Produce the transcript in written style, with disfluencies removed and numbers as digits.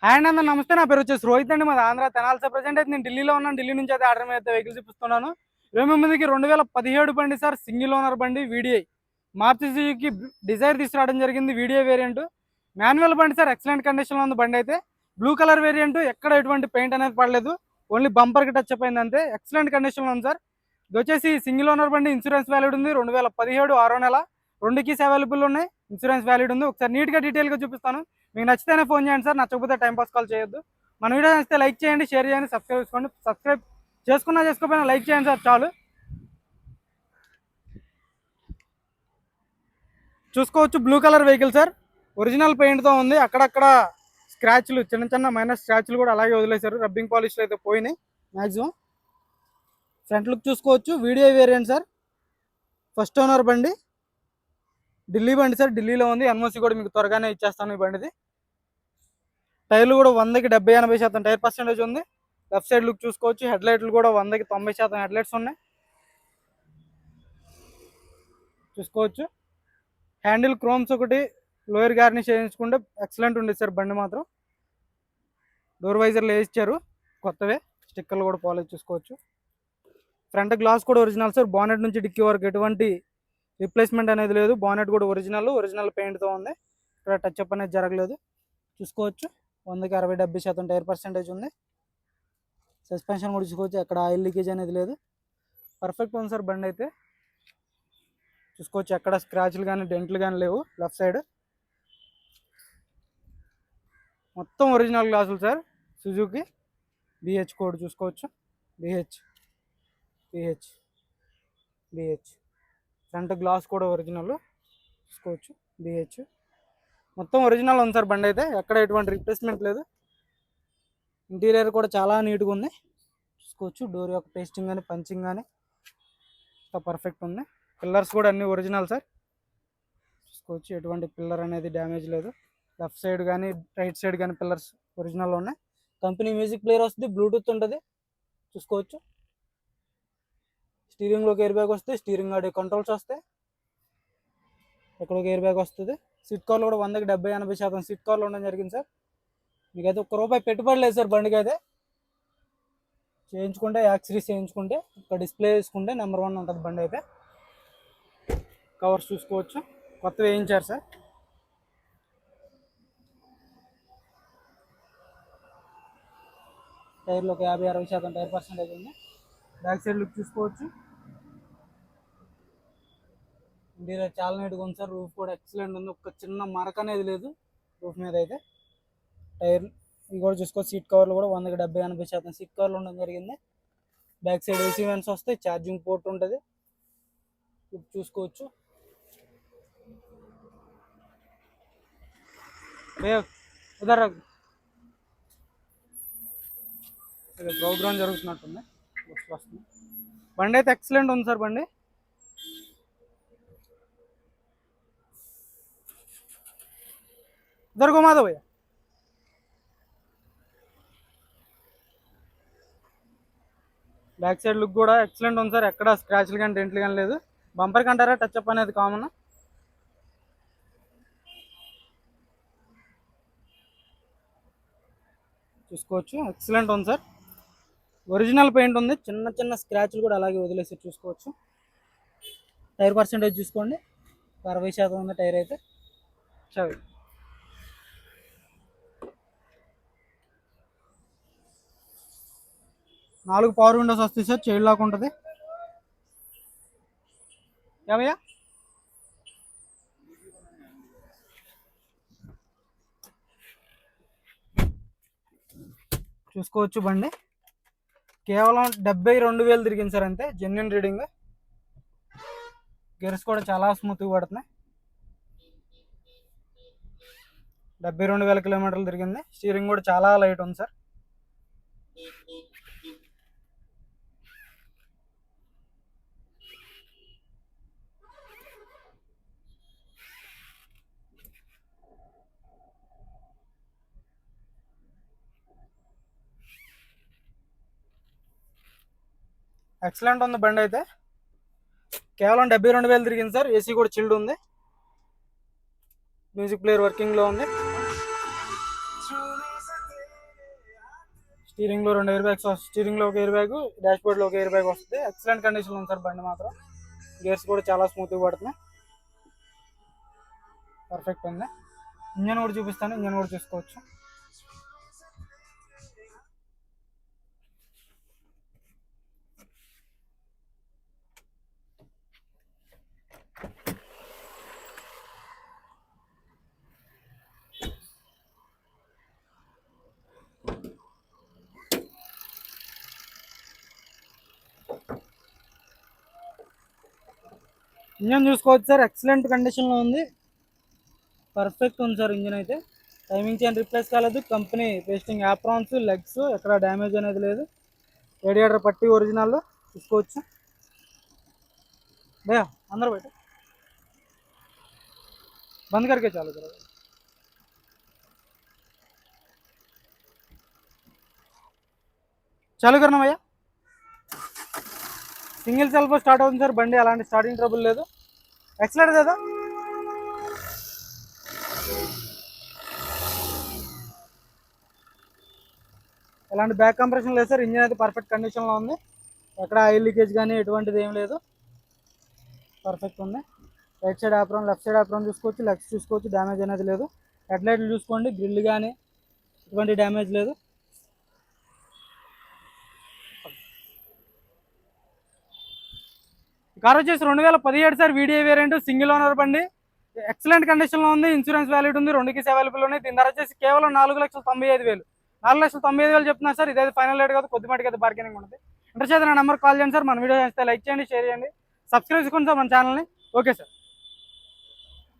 Hi అండి అందరూ నమస్తే. నా పేరు వచ్చేసి రోహిత్ అండి. మాది ఆంధ్ర తెనాలి సార్. ప్రజెంట్ అయితే నేను ఢిల్లీలో ఉన్నాను. ఢిల్లీ నుంచి అయితే ఆర్డర్ మీద వెహికల్ చూపిస్తున్నాను. 29కి 2017 బండి సార్, సింగిల్ ఓనర్ బండి వీడిఐ మారుతి సుజుకి డిజైర్ తీసుకురావడం జరిగింది. వీడియో వేరియంట్ మాన్యువల్ బండి సార్, ఎక్సలెంట్ కండిషన్లో ఉంది బండి అయితే. బ్లూ కలర్ వేరియంట్, ఎక్కడ ఎటువంటి పెయింట్ అనేది పడలేదు, ఓన్లీ బంపర్కి టచ్ అప్ అయింది అంతే. ఎక్సలెంట్ కండిషన్లో ఉంది సార్. ఇది వచ్చేసి సింగిల్ ఓనర్ బండి, ఇన్సూరెన్స్ వ్యాలిడ్ ఉంది. 2017 6వ నెల, 2 కీస్ అవైలబుల్ ఉన్నాయి, ఇన్సూరెన్స్ వ్యాలిడ్ ఉంది. ఒకసారి నీట్గా డీటెయిల్గా చూపిస్తాను. మీకు నచ్చితేనే ఫోన్ చేయండి సార్, నచ్చకపోతే టైం పాస్ కాల్ చేయొద్దు. మన వీడియో నచ్చితే లైక్ చేయండి, షేర్ చేయండి, సబ్స్క్రైబ్ చేసుకోండి. సబ్స్క్రైబ్ చేసుకున్నా చేసుకోకపోయినా లైక్ చేయండి సార్ చాలు. చూసుకోవచ్చు blue colour vehicle sir, original పెయింట్తో ఉంది. అక్కడక్కడ స్క్రాచ్లు, చిన్న చిన్న మైనర్ స్క్రాచ్లు కూడా అలాగే వదిలేశారు. రబ్బింగ్ పాలిష్లు అయితే పోయినాయి మ్యాక్సిమం. ఫ్రంట్ లుక్ చూసుకోవచ్చు, video variant sir, first owner బండి, ఢిల్లీ బండి సార్, ఢిల్లీలో ఉంది. ఎన్ఓసి కూడా మీకు త్వరగానే ఇచ్చేస్తాను ఈ బండిది. టైర్లు కూడా 100కి 70-80% టైర్ పర్సెంటేజ్ ఉంది. లెఫ్ట్ సైడ్ లుక్ చూసుకోవచ్చు, హెడ్ లైట్లు కూడా 100కి 90% హెడ్ లైట్స్ ఉన్నాయి చూసుకోవచ్చు. హ్యాండిల్ క్రోమ్స్ ఒకటి లోయర్ గార్నిష్ చేయించుకుంటే ఎక్సలెంట్ ఉంది సార్ బండి మాత్రం. డోర్ వైజర్లు వేయించారు కొత్తవే, స్టిక్కర్లు కూడా పాలిష్ చూసుకోవచ్చు. ఫ్రంట్ గ్లాస్ కూడా ఒరిజినల్ సార్, బానెట్ నుంచి డిక్కీ వరకు ఎటువంటి రిప్లేస్మెంట్ అనేది లేదు. బానెట్ కూడా ఒరిజినల్ పెయింట్తో ఉంది, ఇక్కడ టచ్అప్ అనేది జరగలేదు చూసుకోవచ్చు. 100కి 60-70% టైర్ పర్సెంటేజ్ ఉంది. సస్పెన్షన్ కూడా చూసుకోవచ్చు, ఎక్కడ ఆయిల్ లీకేజ్ అనేది లేదు, పర్ఫెక్ట్ ఉంది సార్ బండి అయితే. చూసుకోవచ్చు, ఎక్కడ స్క్రాచ్లు కానీ డెంట్లు కానీ లేవు. లెఫ్ట్ సైడ్ మొత్తం ఒరిజినల్ గ్లాసులు సార్, సుజుకి బిహెచ్ కోడ్ చూసుకోవచ్చు, BH BH BH. Front glass కూడా ఒరిజినల్ చూసుకోవచ్చు, బిహెచ్ మొత్తం ఒరిజినల్ ఉంది సార్ బండి అయితే. ఎక్కడ ఎటువంటి రిప్లేస్మెంట్ లేదు. ఇంటీరియర్ కూడా చాలా నీట్గా ఉంది చూసుకోవచ్చు. డోర్ యొక్క పేస్టింగ్ కానీ పంచింగ్ కానీ పర్ఫెక్ట్ ఉంది. పిల్లర్స్ కూడా అన్ని ఒరిజినల్ సార్ చూసుకోవచ్చు, ఎటువంటి పిల్లర్ అనేది డ్యామేజ్ లేదు. లెఫ్ట్ సైడ్ కానీ రైట్ సైడ్ కానీ పిల్లర్స్ ఒరిజినల్ ఉన్నాయి. కంపెనీ మ్యూజిక్ ప్లేయర్ వస్తుంది, బ్లూటూత్ ఉంటుంది చూసుకోవచ్చు. స్టీరింగ్లోకి ఎయిర్ బ్యాగ్ వస్తుంది, స్టీరింగ్ ఆడియో కంట్రోల్స్ వస్తాయి, ఎక్కడొక ఎయిర్ బ్యాగ్ వస్తుంది. సీట్ కవర్లు కూడా 100కి 70-80% సీట్ కవర్లు ఉండడం జరిగింది సార్. మీకైతే ₹1 పెట్టుబడి లేదు సార్ బండికి అయితే. చేయించుకుంటే యాక్సరీస్ చేయించుకుంటే, ఒక డిస్ప్లే వేసుకుంటే నెంబర్ 1 ఉంటుంది బండి అయితే. కవర్స్ చూసుకోవచ్చు, కొత్తవి వేయించారు సార్. టైర్లు ఒక 50-60% టైర్ పర్సెంటేజ్ ఉంది. బ్యాక్ సైడ్ లుక్ చూసుకోవచ్చు, ఇంటీరియర్ చాలా నీట్గా ఉంది సార్. రూఫ్ కూడా ఎక్సలెంట్ ఉంది, ఒక చిన్న మరక అనేది లేదు రూఫ్ మీద అయితే. టైర్ ఇవి కూడా చూసుకోవచ్చు. సీట్ కవర్లు కూడా 100కి 70-80% సీట్ కవర్లు ఉండడం జరిగింది. బ్యాక్ సైడ్ ఏసీ వెంట్స్ వస్తాయి, ఛార్జింగ్ పోర్ట్ ఉంటుంది చూసుకోవచ్చు. ఉదర్ ప్రోగ్రామ్ జరుగుతున్నట్టుంది, వస్తుంది. బండి అయితే ఎక్సలెంట్ ఉంది సార్ బండి. ఉదర్ గుమాదో భయ్యా. బ్యాక్ సైడ్ లుక్ కూడా ఎక్సలెంట్ ఉంది సార్, ఎక్కడ స్క్రాచ్లు కానీ డెంట్లు కానీ లేదు. బంపర్ కంటారా టచ్అప్ అనేది కామన్ చూసుకోవచ్చు. ఎక్సలెంట్ ఉంది సార్, ఒరిజినల్ పెయింట్ ఉంది. చిన్న చిన్న స్క్రాచ్లు కూడా అలాగే వదిలేసి చూసుకోవచ్చు. టైర్ పర్సెంటేజ్ చూసుకోండి, 60% ఉంది టైర్ అయితే. సరే, 4 పవర్ విండోస్ వస్తాయి సార్, చైల్డ్ లాక్ ఉంటుంది. ఏమయ్యా చూసుకోవచ్చు. బండి కేవలం 72,000 తిరిగింది సార్ అంతే, జెన్యున్ రీడింగ్. గేర్స్ కూడా చాలా స్మూత్గా పడుతున్నాయి. 72,000 కిలోమీటర్లు తిరిగింది. స్టీరింగ్ కూడా చాలా లైట్ ఉంది సార్. ఎక్సలెంట్ ఉంది బండి అయితే. కేవలం 72,000 తిరిగింది సార్. ఏసీ కూడా చిల్డ్ ఉంది, మ్యూజిక్ ప్లేయర్ వర్కింగ్లో ఉంది. స్టీరింగ్లో 2 ఎయిర్ బ్యాగ్స్, స్టీరింగ్లో ఒక ఎయిర్ బ్యాగ్, డాష్ బోర్డ్లో ఒక ఎయిర్ బ్యాగ్ వస్తుంది. ఎక్సలెంట్ కండిషన్లో ఉంది సార్ బండి మాత్రం. గేర్స్ కూడా చాలా స్మూత్గా పడుతున్నాయి, పర్ఫెక్ట్ ఉంది. ఇంజన్ కూడా చూపిస్తాను, ఇంజన్ కూడా చూసుకోవచ్చు. ఇంజన్ చూసుకోవచ్చు సార్, ఎక్సలెంట్ కండిషన్లో ఉంది, పర్ఫెక్ట్ ఉంది సార్. ఇంజన్ అయితే టైమింగ్ చైన్ రిప్లేస్ కాలేదు, కంపెనీ పేస్టింగ్ యాప్రాన్స్, లెగ్స్ ఎక్కడ డ్యామేజ్ అనేది లేదు. రేడియేటర్ పట్టి ఒరిజినల్లో చూసుకోవచ్చు. భయ్యా అందరూ బయట బంద్ करके चालू करो. చాలు కన్నా భయ్యా. సింగిల్ సెల్ఫ్ స్టార్ట్ అవుతుంది సార్ బండి, అలాంటి స్టార్టింగ్ ట్రబుల్ లేదు. ఎక్సలెంట్ కదా, ఎలాంటి బ్యాక్ కంప్రెషన్ లేదు సార్. ఇంజిన్ అయితే పర్ఫెక్ట్ కండిషన్లో ఉంది, ఎక్కడ ఆయిల్ లీకేజ్ కానీ ఎటువంటిది ఏం లేదు, పర్ఫెక్ట్ ఉంది. Right side apron, left side apron చూసుకోవచ్చు, లెగ్స్ చూసుకోవచ్చు, డ్యామేజ్ అనేది లేదు. హెడ్లైట్లు చూసుకోండి, గ్రిల్ కానీ ఎటువంటి డ్యామేజ్ లేదు. కార్ వచ్చేసి 2017 sir, video variant, single owner బండి, ఎక్సలెంట్ కండిషన్లో ఉంది. ఇన్సూరెన్స్ వ్యాలిడ్ ఉంది, 2 keys అవైలబుల్ ఉన్నాయి. దీని ధర వచ్చేసి కేవలం 4,95,000, 4,95,000 చెప్తున్నారు సార్. ఇదైతే ఫైనల్ రేట్ కాదు, కొద్దిమటికి అయితే బార్గెనింగ్ ఉంటుంది. ఇంట్రెస్ట్ అయితే నా నెంబర్ కాల్ చేయండి సార్. మన వీడియో చేస్తే లైక్ చేయండి, షేర్ చేయండి, సబ్స్క్రైబ్ చేసుకోండి సార్ మన ఛానల్ని. Okay sir.